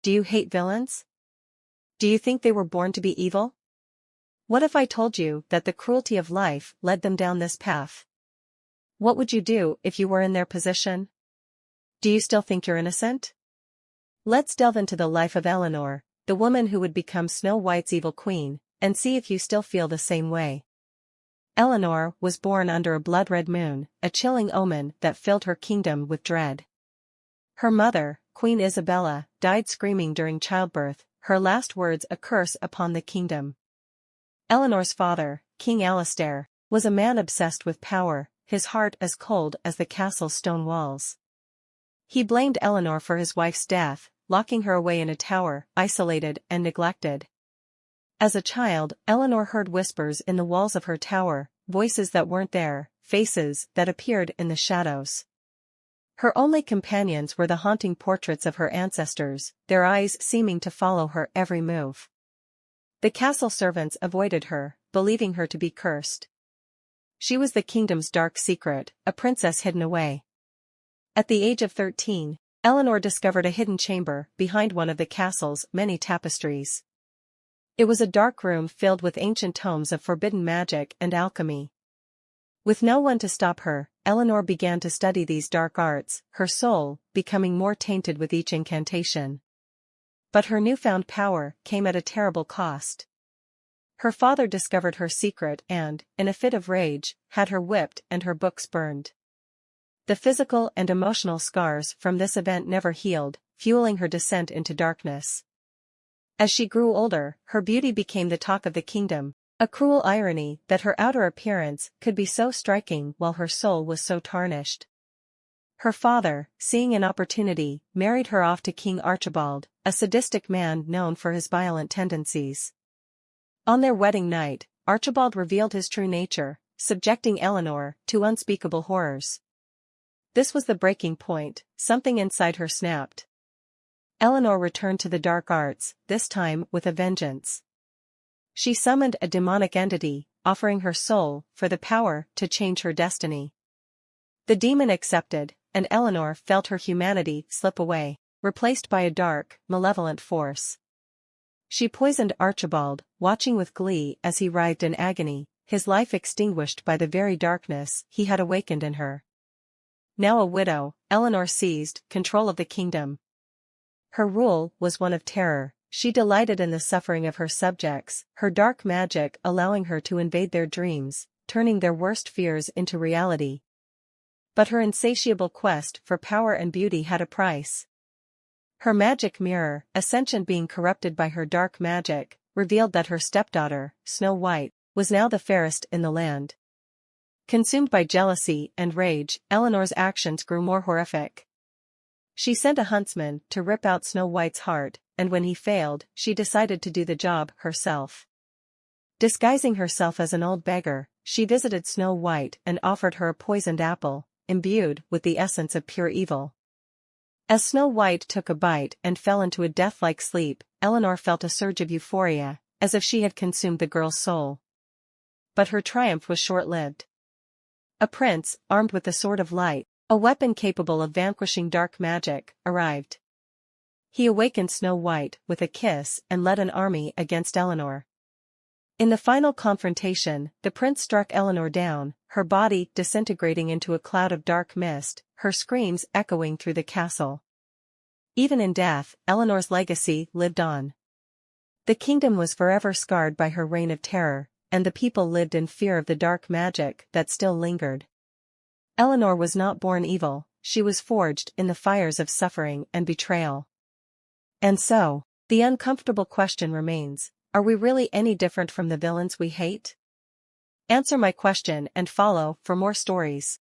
Do you hate villains? Do you think they were born to be evil? What if I told you that the cruelty of life led them down this path? What would you do if you were in their position? Do you still think you're innocent? Let's delve into the life of Eleanor, the woman who would become Snow White's evil queen, and see if you still feel the same way. Eleanor was born under a blood-red moon, a chilling omen that filled her kingdom with dread. Her mother, Queen Isabella, died screaming during childbirth, her last words a curse upon the kingdom. Eleanor's father, King Alastair, was a man obsessed with power, his heart as cold as the castle's stone walls. He blamed Eleanor for his wife's death, locking her away in a tower, isolated and neglected. As a child, Eleanor heard whispers in the walls of her tower, voices that weren't there, faces that appeared in the shadows. Her only companions were the haunting portraits of her ancestors, their eyes seeming to follow her every move. The castle servants avoided her, believing her to be cursed. She was the kingdom's dark secret, a princess hidden away. At the age of 13, Eleanor discovered a hidden chamber behind one of the castle's many tapestries. It was a dark room filled with ancient tomes of forbidden magic and alchemy. With no one to stop her, Eleanor began to study these dark arts, her soul becoming more tainted with each incantation. But her newfound power came at a terrible cost. Her father discovered her secret and, in a fit of rage, had her whipped and her books burned. The physical and emotional scars from this event never healed, fueling her descent into darkness. As she grew older, her beauty became the talk of the kingdom, a cruel irony that her outer appearance could be so striking while her soul was so tarnished. Her father, seeing an opportunity, married her off to King Archibald, a sadistic man known for his violent tendencies. On their wedding night, Archibald revealed his true nature, subjecting Eleanor to unspeakable horrors. This was the breaking point, something inside her snapped. Eleanor returned to the dark arts, this time with a vengeance. She summoned a demonic entity, offering her soul for the power to change her destiny. The demon accepted, and Eleanor felt her humanity slip away, replaced by a dark, malevolent force. She poisoned Archibald, watching with glee as he writhed in agony, his life extinguished by the very darkness he had awakened in her. Now a widow, Eleanor seized control of the kingdom. Her rule was one of terror. She delighted in the suffering of her subjects, her dark magic allowing her to invade their dreams, turning their worst fears into reality. But her insatiable quest for power and beauty had a price. Her magic mirror, a sentient being corrupted by her dark magic, revealed that her stepdaughter, Snow White, was now the fairest in the land. Consumed by jealousy and rage, Eleanor's actions grew more horrific. She sent a huntsman to rip out Snow White's heart, and when he failed, she decided to do the job herself. Disguising herself as an old beggar, she visited Snow White and offered her a poisoned apple, imbued with the essence of pure evil. As Snow White took a bite and fell into a death-like sleep, Eleanor felt a surge of euphoria, as if she had consumed the girl's soul. But her triumph was short-lived. A prince, armed with the Sword of Light, a weapon capable of vanquishing dark magic, arrived. He awakened Snow White with a kiss and led an army against Eleanor. In the final confrontation, the prince struck Eleanor down, her body disintegrating into a cloud of dark mist, her screams echoing through the castle. Even in death, Eleanor's legacy lived on. The kingdom was forever scarred by her reign of terror, and the people lived in fear of the dark magic that still lingered. Eleanor was not born evil, she was forged in the fires of suffering and betrayal. And so, the uncomfortable question remains, are we really any different from the villains we hate? Answer my question and follow for more stories.